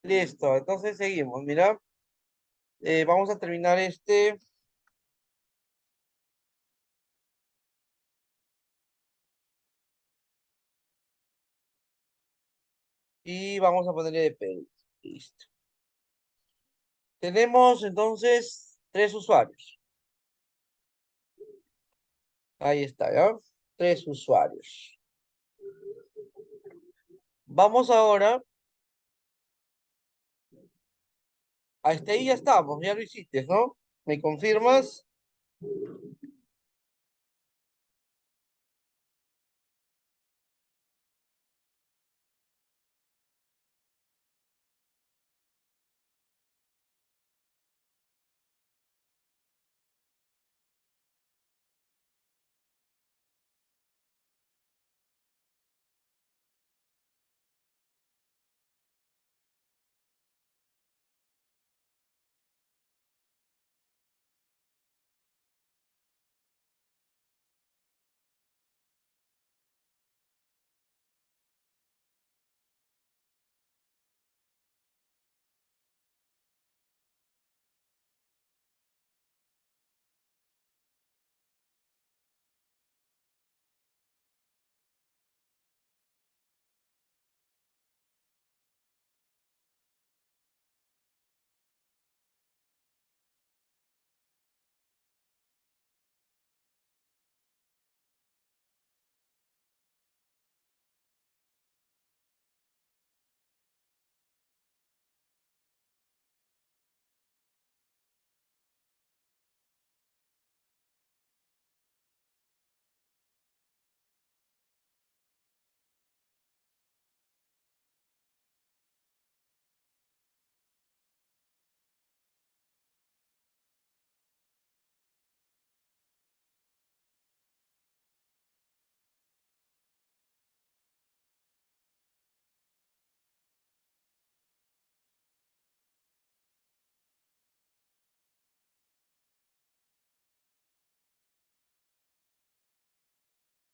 Listo, entonces seguimos. Mira, vamos a terminar este y vamos a ponerle de Perú. Listo. Tenemos entonces tres usuarios. Ahí está, ¿ya? Tres usuarios. Vamos ahora. Hasta ahí ya estamos, ya lo hiciste, ¿no? ¿Me confirmas?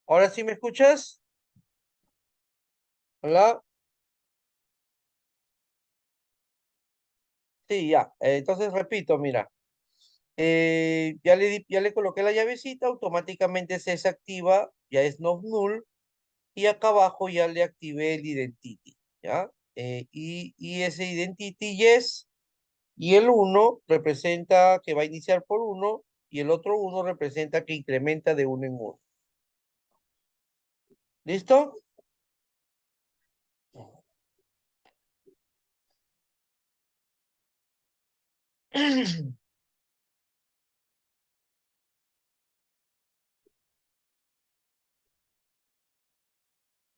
¿Ahora sí me escuchas? Hola. Sí, ya. Entonces repito, mira. Ya le coloqué la llavecita, automáticamente se desactiva, ya es not null, y acá abajo ya le activé el identity, ¿ya? Y ese identity yes, y el uno representa que va a iniciar por uno, y el otro uno representa que incrementa de uno en uno. ¿Listo?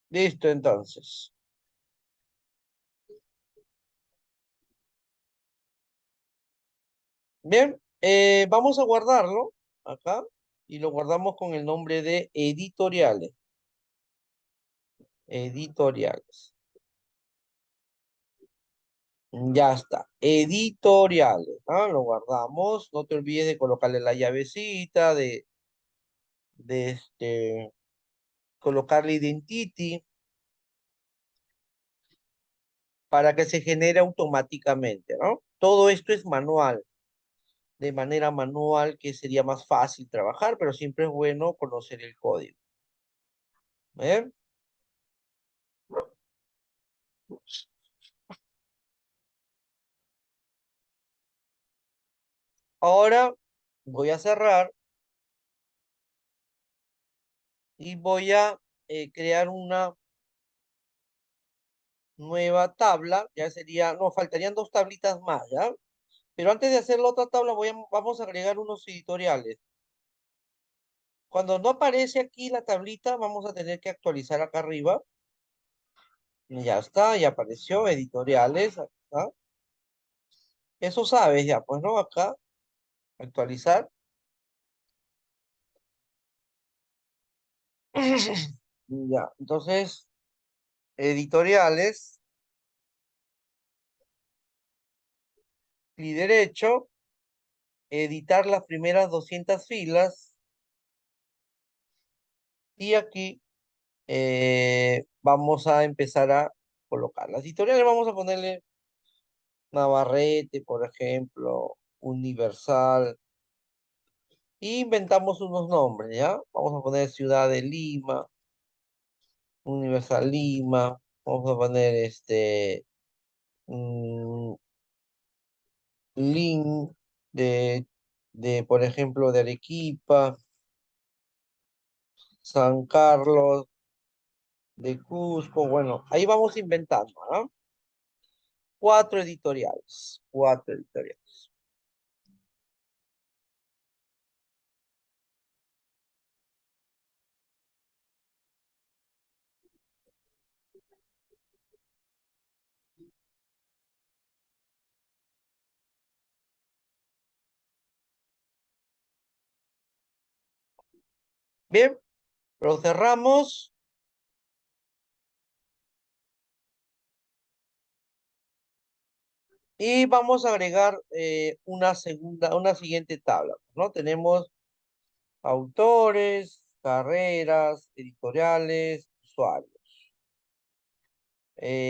Listo, entonces. Bien, vamos a guardarlo acá y lo guardamos con el nombre de editoriales. Editoriales. Ya está. Editoriales. ¿Ah? Lo guardamos. No te olvides de colocarle la llavecita, de colocarle identity para que se genere automáticamente, ¿no? Todo esto es manual, de manera manual que sería más fácil trabajar, pero siempre es bueno conocer el código. ¿Eh? Ahora voy a cerrar y voy a crear una nueva tabla. Ya sería, no, faltarían dos tablitas más, ¿ya? Pero antes de hacer la otra tabla, vamos a agregar unos editoriales. Cuando no aparece aquí la tablita, vamos a tener que actualizar acá arriba. Y ya está, ya apareció, editoriales, acá. Eso sabes ya, pues, ¿no? Acá, actualizar. Ya, entonces, editoriales, clic derecho, editar las primeras 200 filas, y aquí vamos a empezar a colocar las editoriales. Vamos a ponerle Navarrete, por ejemplo, Universal. Y inventamos unos nombres, ¿ya? Vamos a poner Ciudad de Lima, Universal Lima. Vamos a poner mm, Lin de, por ejemplo, de Arequipa, San Carlos, de Cusco. Bueno, ahí vamos inventando, ¿no? Cuatro editoriales, cuatro editoriales. Bien, lo cerramos y vamos a agregar una siguiente tabla, ¿no? Tenemos autores, carreras, editoriales, usuarios.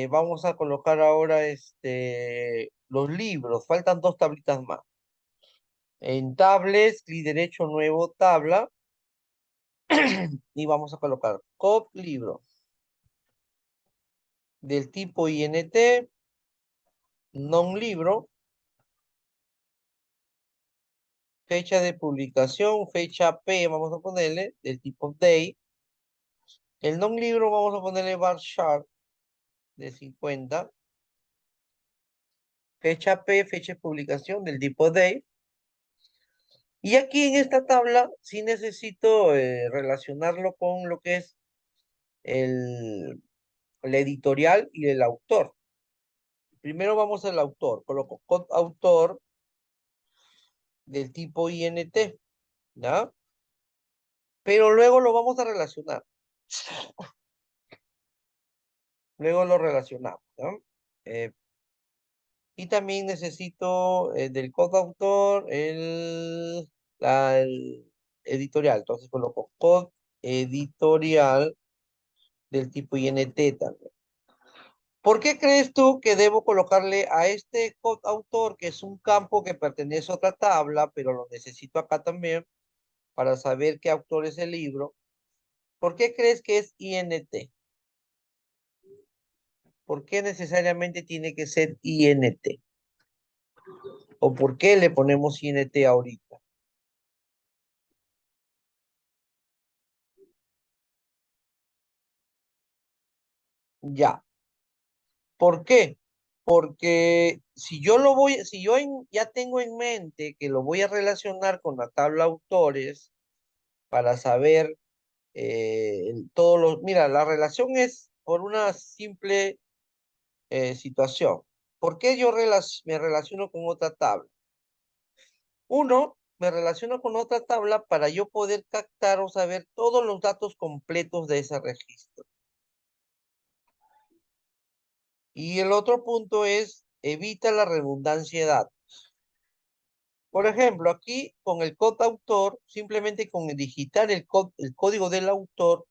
Vamos a colocar ahora los libros. Faltan dos tablitas más. En tables, clic derecho, nuevo, tabla. Y vamos a colocar cop libro del tipo INT, non libro, fecha de publicación, fecha P, vamos a ponerle, del tipo day. El non libro vamos a ponerle bar chart de 50. Fecha P, fecha de publicación del tipo day. Y aquí en esta tabla sí necesito relacionarlo con lo que es el editorial y el autor. Primero vamos al autor. Coloco autor del tipo INT, ¿ya? Pero luego lo vamos a relacionar. Luego lo relacionamos, ¿ya? Eh, y también necesito del autor el editorial. Entonces coloco code editorial del tipo INT también. ¿Por qué crees tú que debo colocarle a este autor, que es un campo que pertenece a otra tabla, pero lo necesito acá también para saber qué autor es el libro? ¿Por qué crees que es INT? ¿Por qué necesariamente tiene que ser INT? ¿O por qué le ponemos INT ahorita? Ya. ¿Por qué? Porque si yo ya tengo en mente que lo voy a relacionar con la tabla autores para saber todos los, mira, la relación es por una simple situación. ¿Por qué yo me relaciono con otra tabla? Uno, me relaciono con otra tabla para yo poder captar o saber todos los datos completos de ese registro. Y el otro punto es, evita la redundancia de datos. Por ejemplo, aquí con el código autor, simplemente con digitar el código del autor,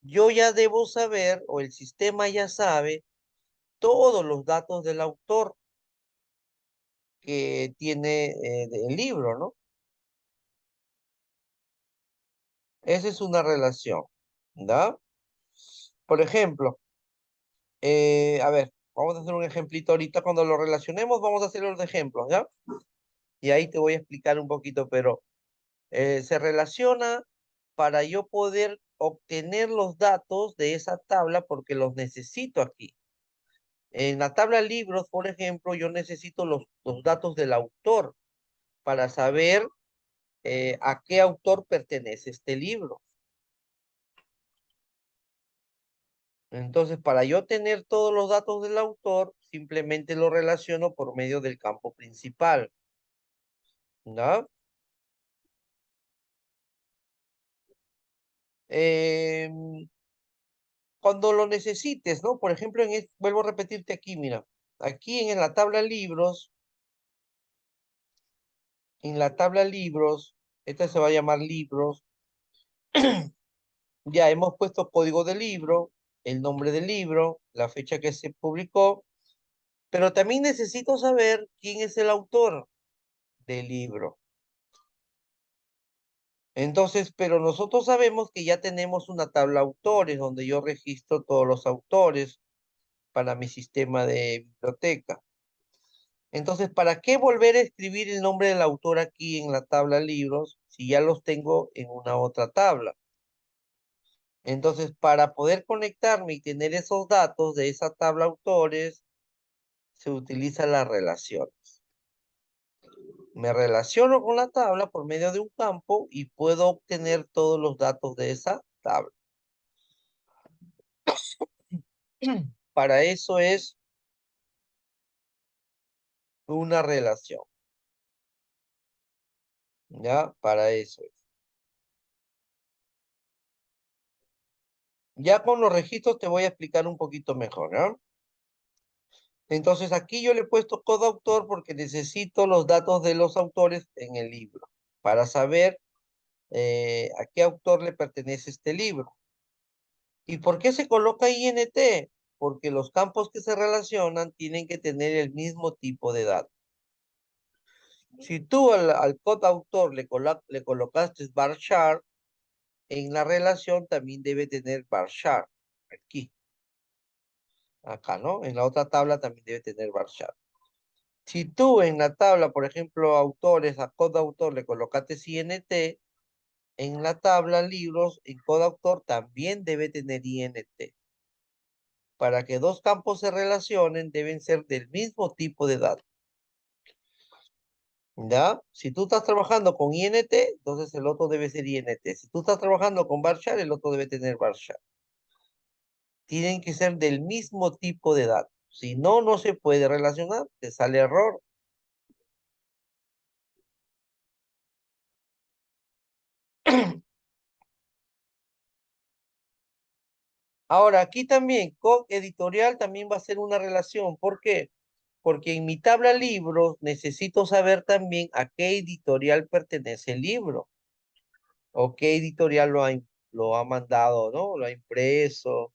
yo ya debo saber, o el sistema ya sabe, todos los datos del autor que tiene el libro, ¿no? Esa es una relación, ¿da? Por ejemplo, a ver, vamos a hacer un ejemplito ahorita. Cuando lo relacionemos, vamos a hacer los ejemplos, ¿ya? Y ahí te voy a explicar un poquito, pero se relaciona para yo poder obtener los datos de esa tabla porque los necesito aquí. En la tabla libros, por ejemplo, yo necesito los datos del autor para saber a qué autor pertenece este libro. Entonces, para yo tener todos los datos del autor, simplemente lo relaciono por medio del campo principal, ¿no? Em, Cuando lo necesites, ¿no? Por ejemplo, vuelvo a repetirte aquí, mira, aquí en la tabla libros, esta se va a llamar libros, ya hemos puesto código del libro, el nombre del libro, la fecha que se publicó, Pero también necesito saber quién es el autor del libro. Entonces, pero nosotros sabemos que ya tenemos una tabla autores donde yo registro todos los autores para mi sistema de biblioteca. Entonces, ¿para qué volver a escribir el nombre del autor aquí en la tabla libros si ya los tengo en una otra tabla? Entonces, para poder conectarme y tener esos datos de esa tabla autores, se utiliza la relación. Me relaciono con la tabla por medio de un campo y puedo obtener todos los datos de esa tabla. Para eso es una relación, ¿ya? Para eso es. Ya con los registros te voy a explicar un poquito mejor, ¿no? Entonces aquí yo le he puesto coautor porque necesito los datos de los autores en el libro para saber a qué autor le pertenece este libro. ¿Y por qué se coloca INT? Porque los campos que se relacionan tienen que tener el mismo tipo de datos. Si tú al coautor le colocaste varchar, en la relación también debe tener varchar. Aquí, acá, ¿no? En la otra tabla también debe tener varchar. Si tú en la tabla, por ejemplo, autores, a coautor le colocaste INT, en la tabla libros, en coautor también debe tener INT. Para que dos campos se relacionen, deben ser del mismo tipo de datos. ¿Ya? Si tú estás trabajando con INT, entonces el otro debe ser INT. Si tú estás trabajando con varchar, el otro debe tener varchar. Tienen que ser del mismo tipo de datos. Si no, no se puede relacionar, te sale error. Ahora, aquí también, con editorial también va a ser una relación. ¿Por qué? Porque en mi tabla libros necesito saber también a qué editorial pertenece el libro o qué editorial lo ha mandado, ¿no? Lo ha impreso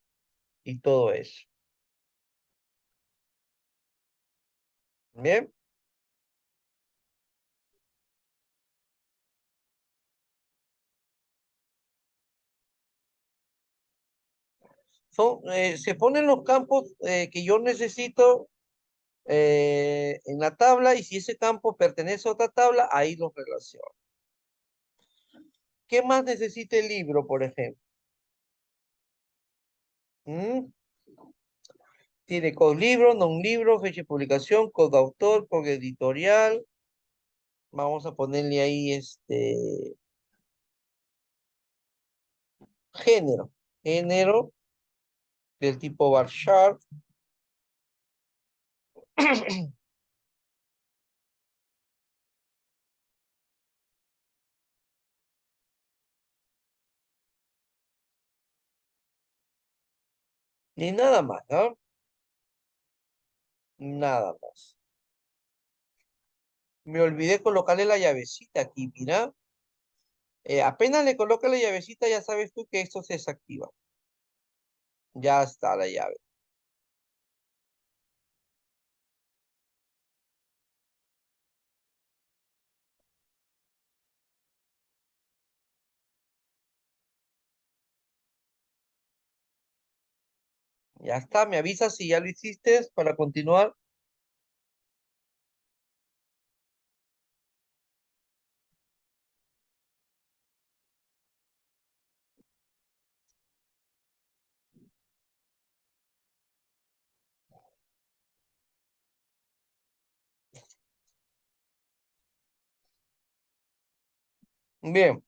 y todo eso. Bien, se ponen los campos que yo necesito en la tabla y si ese campo pertenece a otra tabla, ahí los relaciono. ¿Qué más necesita el libro, por ejemplo? ¿Mm? Tiene libro, non libro, fecha de publicación, autor, editorial. Vamos a ponerle ahí género. Género del tipo bar chart. Ni nada más, ¿no? Nada más. Me olvidé colocarle la llavecita aquí, mira. Apenas le coloca la llavecita, ya sabes tú que esto se desactiva. Ya está la llave. Ya está, me avisas si ya lo hiciste para continuar. Bien,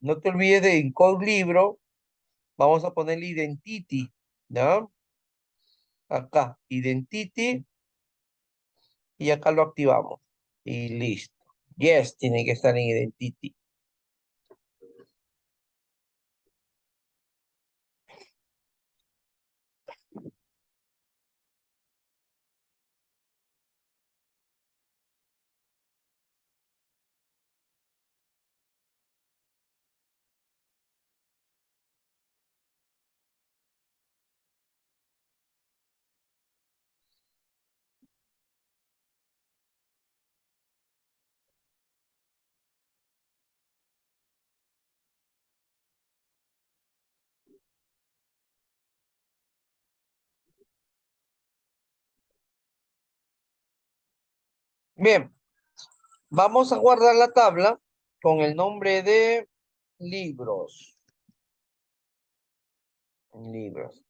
no te olvides de encode libro. Vamos a ponerle identity, ¿ya? Acá, identity, y acá lo activamos. Y listo. Yes, tiene que estar en identity. Bien, vamos a guardar la tabla con el nombre de libros. Libros.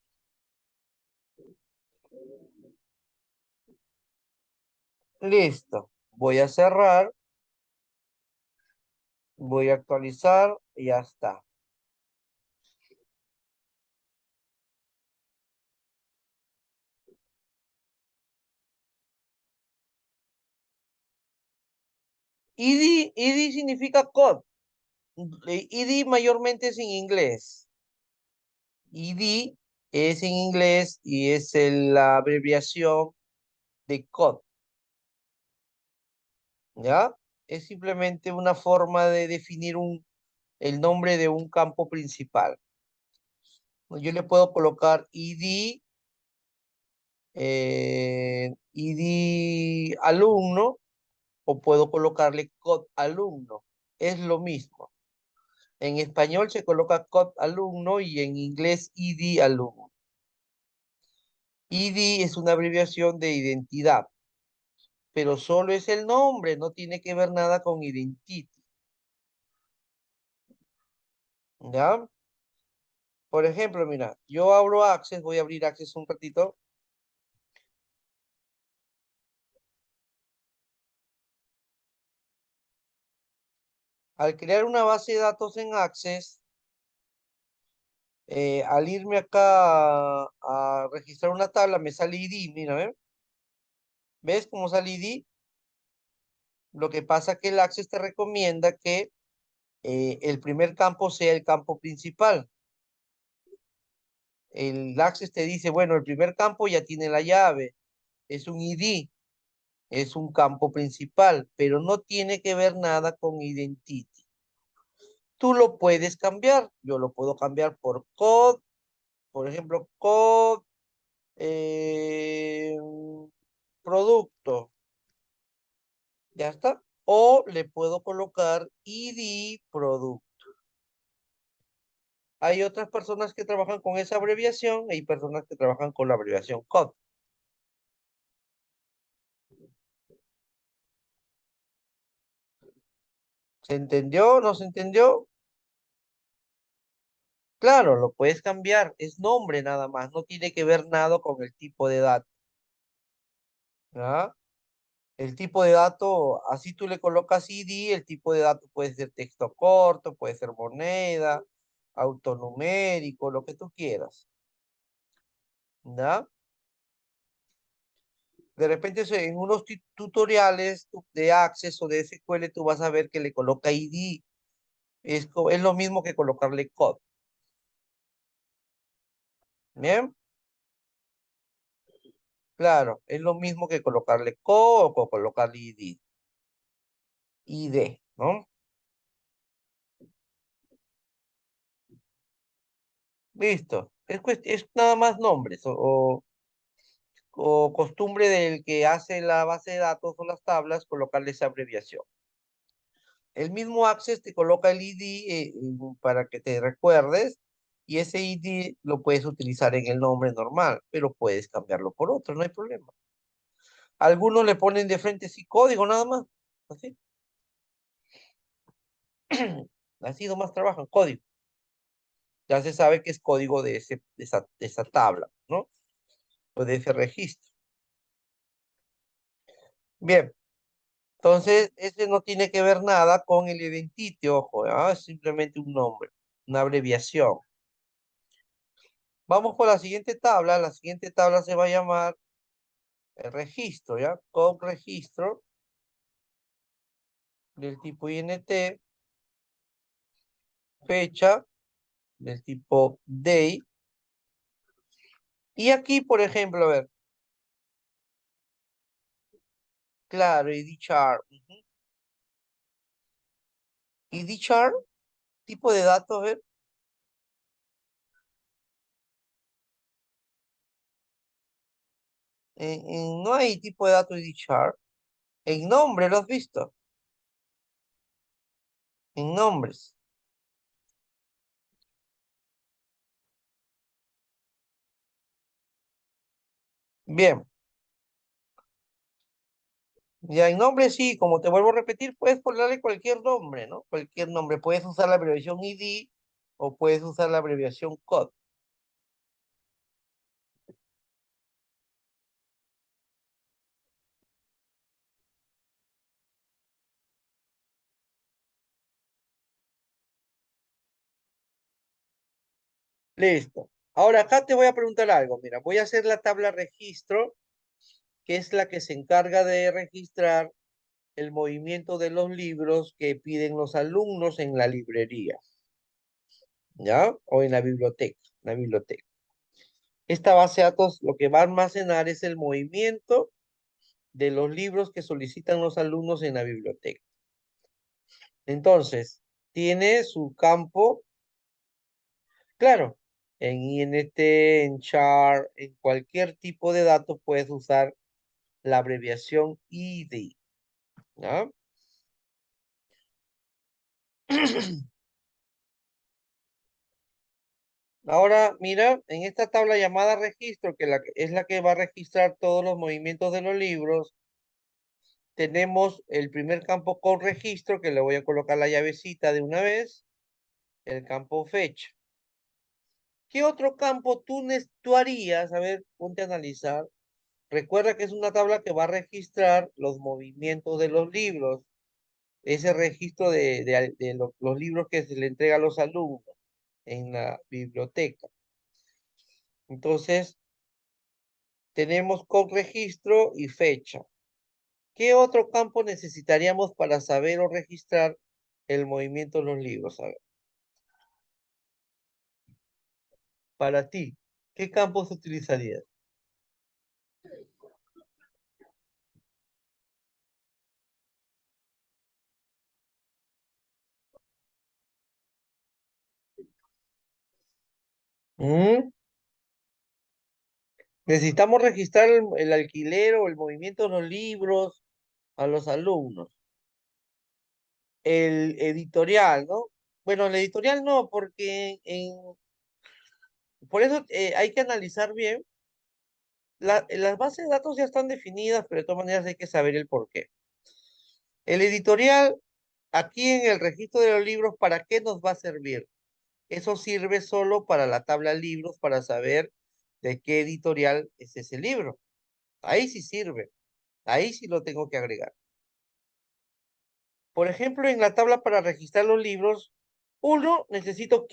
Listo. Voy a cerrar, voy a actualizar y ya está. ID significa code. ID mayormente es en inglés. ID es en inglés y es la abreviación de code, ¿ya? Es simplemente una forma de definir el nombre de un campo principal. Yo le puedo colocar ID, ID alumno, o puedo colocarle code alumno. Es lo mismo. En español se coloca code alumno y en inglés ID alumno. ID es una abreviación de identidad, pero solo es el nombre, no tiene que ver nada con identity, ¿ya? Por ejemplo, mira, yo abro Access, voy a abrir Access un ratito. Al crear una base de datos en Access, al irme acá a registrar una tabla, me sale ID, mira, ¿ves cómo sale ID? Lo que pasa es que el Access te recomienda que el primer campo sea el campo principal. El Access te dice, bueno, el primer campo ya tiene la llave, es un ID, es un campo principal, pero no tiene que ver nada con Identity. Tú lo puedes cambiar, yo lo puedo cambiar por code, por ejemplo, code, eh, producto, ya está. O le puedo colocar ID producto. Hay otras personas que trabajan con esa abreviación, hay personas que trabajan con la abreviación code. ¿Se entendió? ¿No se entendió? Claro, lo puedes cambiar, es nombre nada más, no tiene que ver nada con el tipo de dato, ¿ya? El tipo de dato, así tú le colocas ID, el tipo de dato puede ser texto corto, puede ser moneda, autonumérico, lo que tú quieras, ¿ya? De repente en unos tutoriales de Access o de SQL tú vas a ver que le coloca ID, es lo mismo que colocarle code, ¿bien? Claro, es lo mismo que colocarle code o colocarle ID, ID, ¿no? Listo. Es nada más nombres o costumbre del que hace la base de datos o las tablas colocarle esa abreviación. El mismo Access te coloca el ID para que te recuerdes y ese ID lo puedes utilizar en el nombre normal, pero puedes cambiarlo por otro, no hay problema. Algunos le ponen de frente sí código nada más, así. Así nomás trabajan, código. Ya se sabe que es código de esa tabla, ¿no? O de ese registro. Bien, entonces ese no tiene que ver nada con el identity, ojo, ¿ah? Es simplemente un nombre, una abreviación. Vamos con la siguiente tabla. La siguiente tabla se va a llamar el registro, ¿ya? Con registro del tipo INT, fecha del tipo day. Y aquí, por ejemplo, a ver, claro, ID chart. Ujú. ID chart, tipo de datos, a ver, no hay tipo de datos ID chart. En nombre, ¿lo has visto? En nombres. Bien, Ya en nombre sí, como te vuelvo a repetir, puedes ponerle cualquier nombre, ¿no? Cualquier nombre. Puedes usar la abreviación ID o puedes usar la abreviación COD. Listo. Ahora acá te voy a preguntar algo. Mira, voy a hacer la tabla registro, que es la que se encarga de registrar el movimiento de los libros que piden los alumnos en la librería, ¿ya? O en la biblioteca. Esta base de datos lo que va a almacenar es el movimiento de los libros que solicitan los alumnos en la biblioteca. Entonces, tiene su campo, claro, en INT, en char, en cualquier tipo de datos puedes usar la abreviación ID, ¿ya? Ahora, mira, en esta tabla llamada registro, es la que va a registrar todos los movimientos de los libros, tenemos el primer campo con registro, que le voy a colocar la llavecita de una vez, el campo fecha. ¿Qué otro campo tú harías? A ver, ponte a analizar. Recuerda que es una tabla que va a registrar los movimientos de los libros, ese registro de los libros que se le entrega a los alumnos en la biblioteca. Entonces, tenemos con registro y fecha. ¿Qué otro campo necesitaríamos para saber o registrar el movimiento de los libros? A ver, para ti, ¿qué campos utilizarías? ¿Mm? Necesitamos registrar el alquiler o el movimiento de los libros a los alumnos. El editorial, ¿no? Bueno, el editorial no, porque por eso hay que analizar bien. Las bases de datos ya están definidas, pero de todas maneras hay que saber el por qué. El editorial, aquí en el registro de los libros, ¿para qué nos va a servir? Eso sirve solo para la tabla libros, para saber de qué editorial es ese libro. Ahí sí sirve, ahí sí lo tengo que agregar. Por ejemplo, en la tabla para registrar los libros, uno, necesito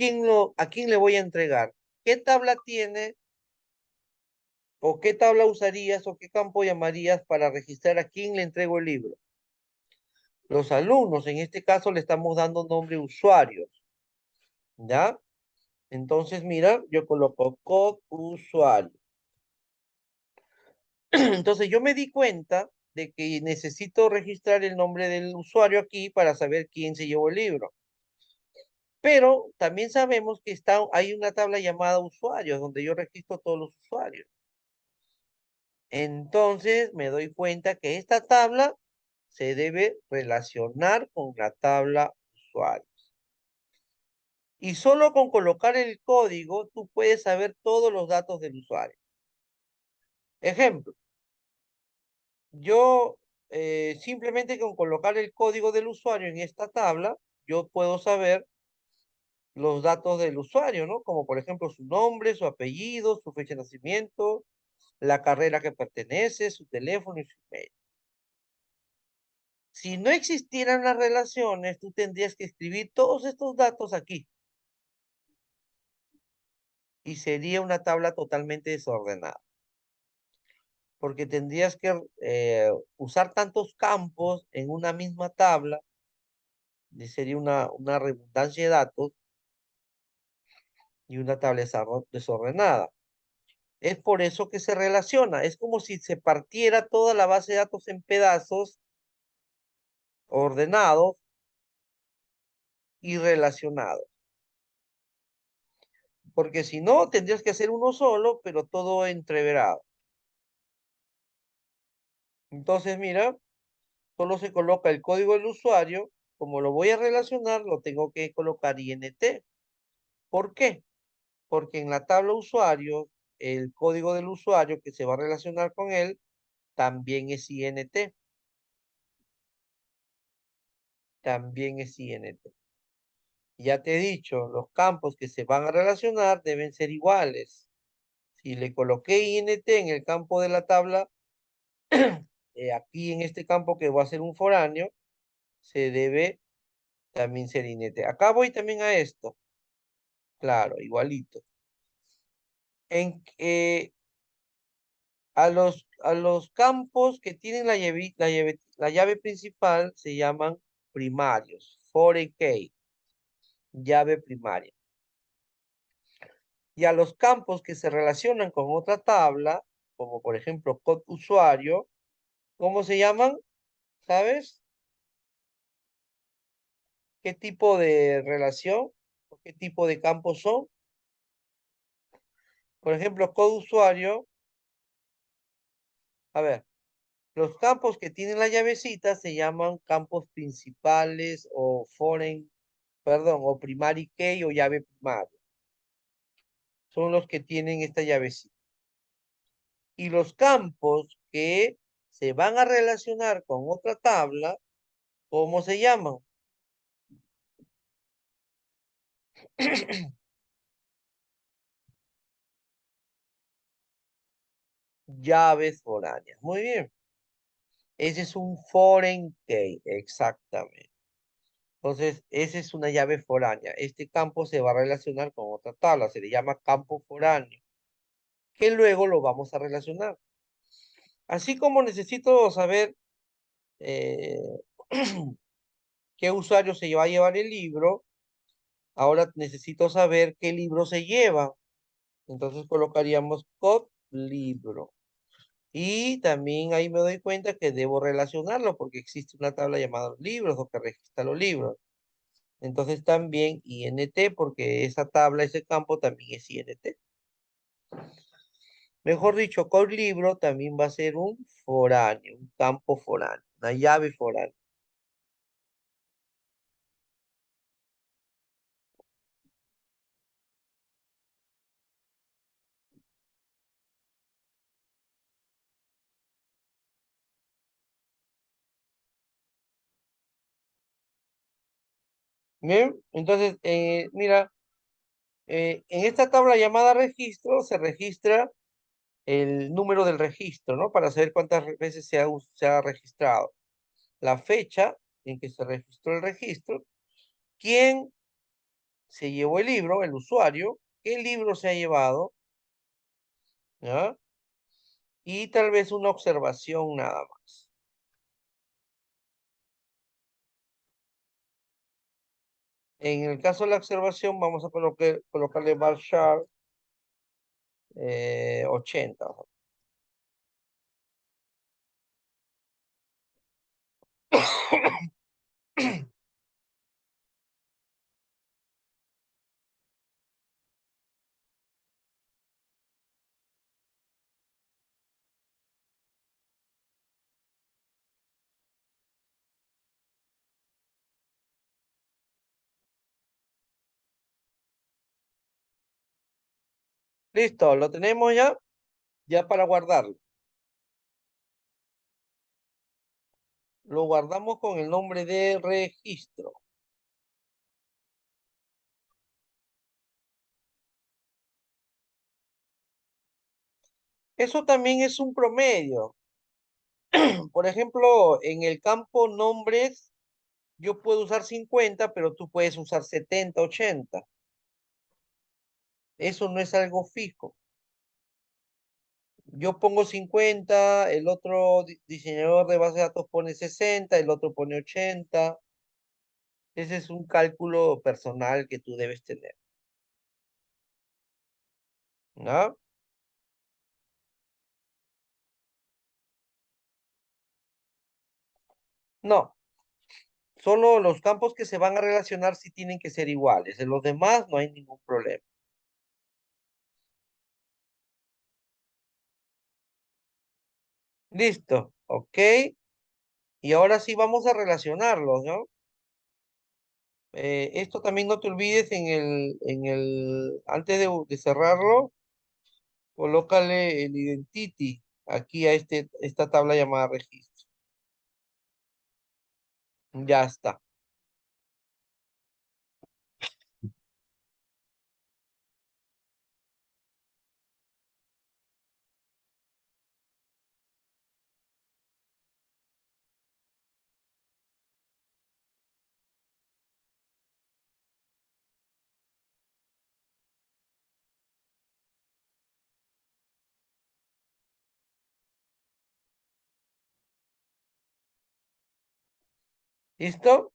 a quién le voy a entregar. ¿Qué tabla tiene o qué tabla usarías o qué campo llamarías para registrar a quién le entrego el libro? Los alumnos, en este caso le estamos dando nombre usuarios, ¿ya? Entonces, mira, yo coloco code usuario. Entonces, yo me di cuenta de que necesito registrar el nombre del usuario aquí para saber quién se llevó el libro. Pero también sabemos que hay una tabla llamada usuarios, donde yo registro todos los usuarios. Entonces me doy cuenta que esta tabla se debe relacionar con la tabla usuarios. Y solo con colocar el código, tú puedes saber todos los datos del usuario. Ejemplo, yo simplemente con colocar el código del usuario en esta tabla, yo puedo saber los datos del usuario, ¿no? Como por ejemplo su nombre, su apellido, su fecha de nacimiento, la carrera que pertenece, su teléfono y su email. Si no existieran las relaciones, tú tendrías que escribir todos estos datos aquí y sería una tabla totalmente desordenada, porque tendrías que usar tantos campos en una misma tabla y sería una redundancia de datos y una tabla desordenada. Es por eso que se relaciona. Es como si se partiera toda la base de datos en pedazos ordenados y relacionados. Porque si no, tendrías que hacer uno solo, pero todo entreverado. Entonces, mira, solo se coloca el código del usuario. Como lo voy a relacionar, lo tengo que colocar INT. ¿Por qué? Porque en la tabla usuario, el código del usuario que se va a relacionar con él también es INT. también es INT. Ya te he dicho, los campos que se van a relacionar deben ser iguales. Si le coloqué INT en el campo de la tabla, aquí en este campo que va a ser un foráneo, se debe también ser INT. Acá voy también a esto. Claro, igualito. A los campos que tienen la llave principal se llaman primarios. Foreign key, llave primaria. Y a los campos que se relacionan con otra tabla, como por ejemplo code usuario, ¿cómo se llaman? ¿Sabes? ¿Qué tipo de relación o qué tipo de campos son? Por ejemplo, code usuario, a ver, los campos que tienen la llavecita se llaman campos principales o foreign, perdón, o primary key o llave primaria. Son los que tienen esta llavecita. Y los campos que se van a relacionar con otra tabla, ¿cómo se llaman? Llaves foráneas. Muy bien. Ese es un foreign key, exactamente. Entonces, esa es una llave foránea. Este campo se va a relacionar con otra tabla, se le llama campo foráneo, que luego lo vamos a relacionar. Así como necesito saber eh, qué usuario se va a llevar el libro, ahora necesito saber qué libro se lleva. Entonces colocaríamos code libro. Y también ahí me doy cuenta que debo relacionarlo porque existe una tabla llamada libros o que registra los libros. Entonces también INT porque esa tabla, ese campo también es INT. Mejor dicho, code libro también va a ser un foráneo, un campo foráneo, una llave foránea. Bien, entonces, mira, en esta tabla llamada registro se registra el número del registro, ¿no? Para saber cuántas veces se ha registrado. La fecha en que se registró el registro, quién se llevó el libro, el usuario, qué libro se ha llevado, ¿ya? Y tal vez una observación nada más. En el caso de la observación, vamos a colocarle varchar 80. Listo, lo tenemos ya, ya para guardarlo. Lo guardamos con el nombre de registro. Eso también es un promedio. Por ejemplo, en el campo nombres, yo puedo usar 50, pero tú puedes usar 70, 80. Eso no es algo fijo. Yo pongo 50, el otro diseñador de base de datos pone 60, el otro pone 80. Ese es un cálculo personal que tú debes tener, ¿no? No, solo los campos que se van a relacionar sí tienen que ser iguales. En los demás no hay ningún problema. Listo, ok. Y ahora sí vamos a relacionarlos, ¿no? Esto también no te olvides antes de cerrarlo, colócale el identity aquí a esta tabla llamada registro. Ya está. ¿Listo?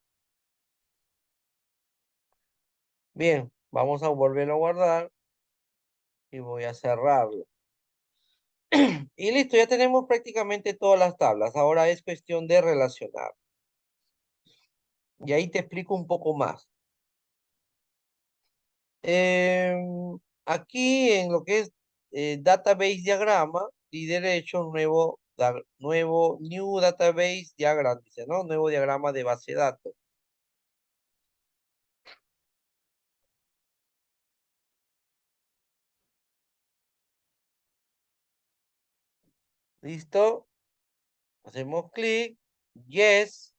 Bien, vamos a volverlo a guardar y voy a cerrarlo. Y listo, ya tenemos prácticamente todas las tablas. Ahora es cuestión de relacionar. Y ahí te explico un poco más. Aquí en lo que es database diagrama y derecho, nuevo new database diagram, dice, ¿no? Nuevo diagrama de base de datos. ¿Listo? Hacemos clic, yes,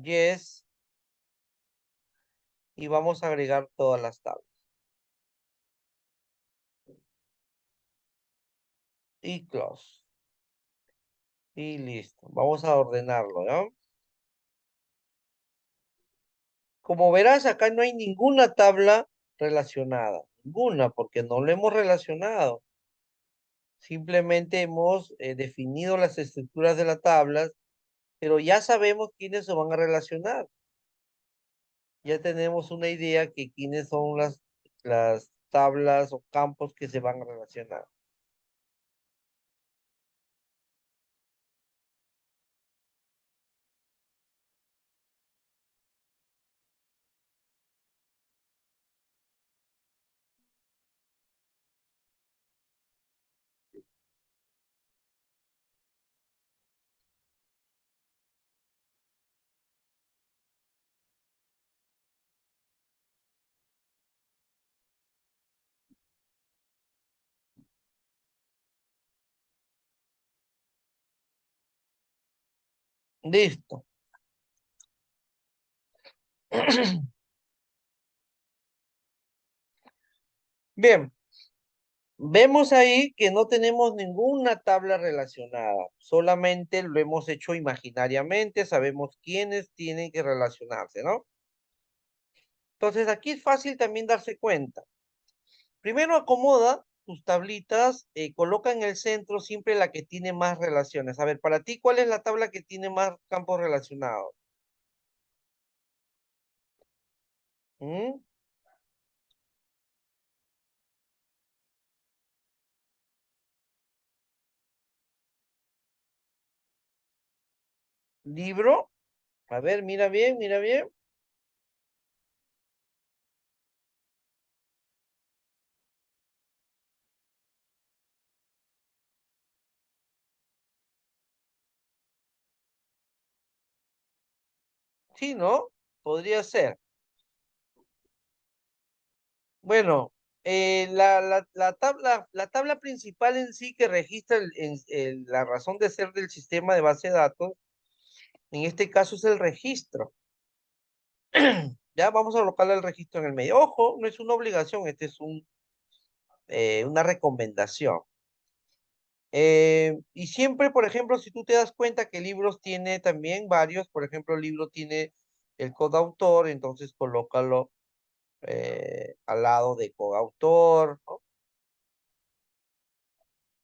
yes, y vamos a agregar todas las tablas. Y close. Y listo. Vamos a ordenarlo, ¿no? Como verás, acá no hay ninguna tabla relacionada. Ninguna, porque no lo hemos relacionado. Simplemente hemos definido las estructuras de las tablas, pero ya sabemos quiénes se van a relacionar. Ya tenemos una idea que quiénes son las tablas o campos que se van a relacionar. Listo. Bien, vemos ahí que no tenemos ninguna tabla relacionada, solamente lo hemos hecho imaginariamente, sabemos quiénes tienen que relacionarse, ¿no? Entonces aquí es fácil también darse cuenta. Primero acomoda tus tablitas, coloca en el centro siempre la que tiene más relaciones. A ver, para ti, ¿cuál es la tabla que tiene más campos relacionados? ¿Mm? ¿Libro? A ver, mira bien, mira bien. Sí, ¿no? Podría ser. Bueno, la tabla principal en sí que registra la razón de ser del sistema de base de datos, en este caso es el registro. Ya vamos a colocarle el registro en el medio. Ojo, no es una obligación, este es una recomendación. Y siempre, por ejemplo, si tú te das cuenta que libros tiene también varios, por ejemplo, el libro tiene el coautor, entonces colócalo al lado de coautor, ¿no?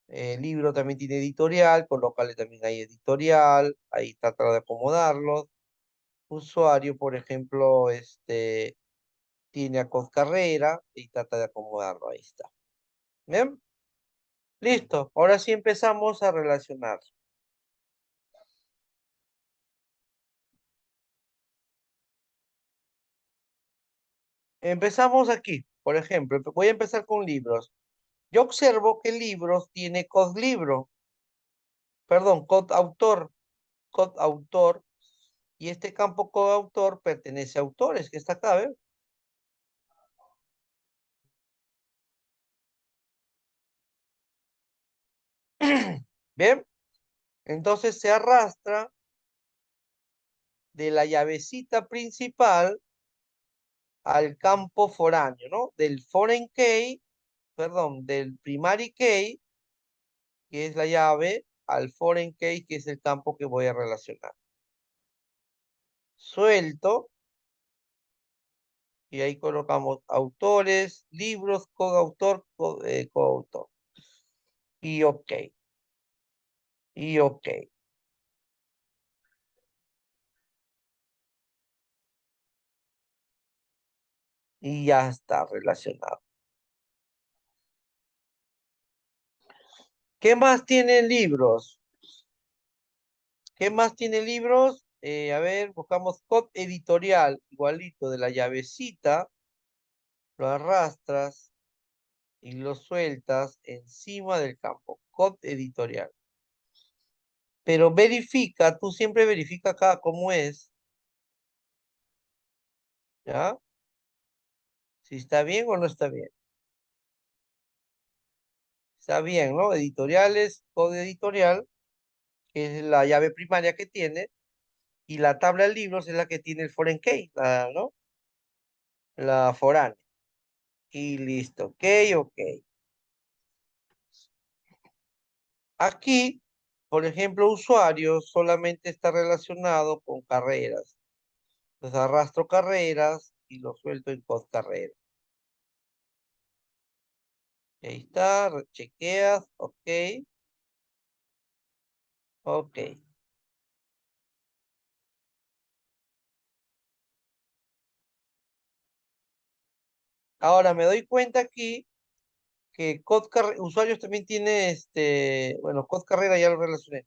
El libro también tiene editorial, colócale también ahí editorial, ahí trata de acomodarlos. Usuario, por ejemplo, tiene a Carrera y trata de acomodarlo, ahí está. Bien, listo. Ahora sí empezamos a relacionar. Empezamos aquí, por ejemplo, voy a empezar con libros. Yo observo que libros tiene libro, perdón, autor, y este campo coautor pertenece a autores, que está acá, ¿ves? Bien, entonces se arrastra de la llavecita principal al campo foráneo, ¿no? Del foreign key, perdón, del primary key, que es la llave, al foreign key, que es el campo que voy a relacionar. Suelto, y ahí colocamos autores, libros, coautor, coautor. Y ok, y ok. Y ya está relacionado. ¿Qué más tiene libros? ¿Qué más tiene libros? A ver, buscamos code editorial, igualito de la llavecita, lo arrastras y lo sueltas encima del campo. Code editorial. Pero verifica, tú siempre verifica acá cómo es, ¿ya? Si está bien o no está bien. Está bien, ¿no? Editoriales, code editorial, que es la llave primaria que tiene, y la tabla de libros es la que tiene el foreign key, ¿no? La foránea. Y listo, ok, ok. Aquí, por ejemplo, usuario solamente está relacionado con carreras. Entonces arrastro carreras y lo suelto en post carrera. Ahí está, chequeas, ok, ok. Ahora me doy cuenta aquí que usuarios también tiene bueno, code carrera ya lo relacioné.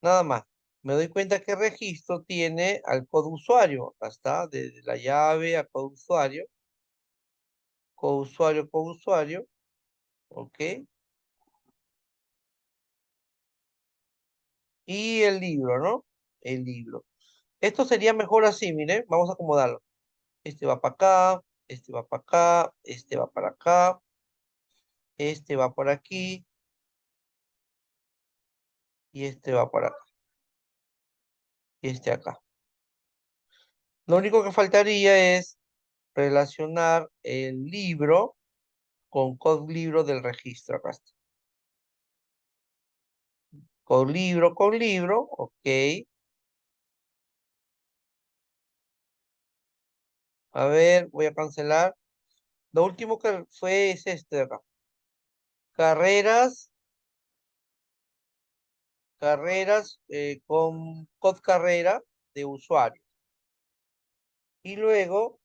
Nada más. Me doy cuenta que registro tiene al code usuario. Acá está, desde la llave a code usuario, ok. Y el libro, ¿no? El libro. Esto sería mejor así, mire, vamos a acomodarlo. Este va para acá, este va para acá, este va para acá, este va por aquí y este va por acá, y este acá. Lo único que faltaría es relacionar el libro con libro del registro. Acá está. Con libro, ok. A ver, voy a cancelar. Lo último que fue es este de acá. Carreras, con code carrera de usuario. Y luego,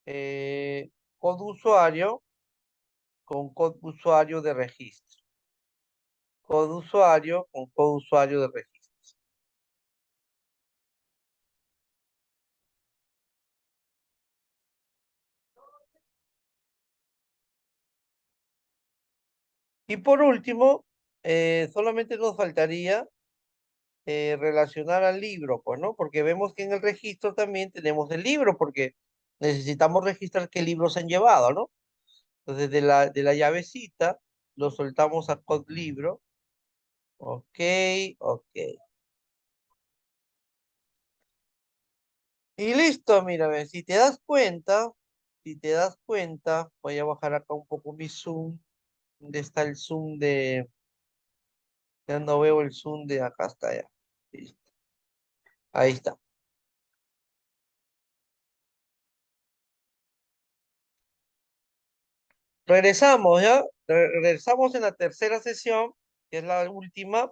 eh, code usuario con code usuario de registro. Code usuario con code usuario de registro. Y por último, solamente nos faltaría relacionar al libro, pues, ¿no? Porque vemos que en el registro también tenemos el libro, porque necesitamos registrar qué libros se han llevado, ¿no? Entonces, de la llavecita, lo soltamos a code libro. Ok, ok. Y listo, mira, ve, si te das cuenta, voy a bajar acá un poco mi zoom. ¿Dónde está el zoom de? Ya no veo el zoom de acá, está ya. Listo. Ahí está. Regresamos, ¿ya? Regresamos en la tercera sesión, que es la última.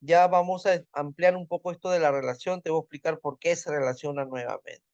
Ya vamos a ampliar un poco esto de la relación. Te voy a explicar por qué se relaciona nuevamente.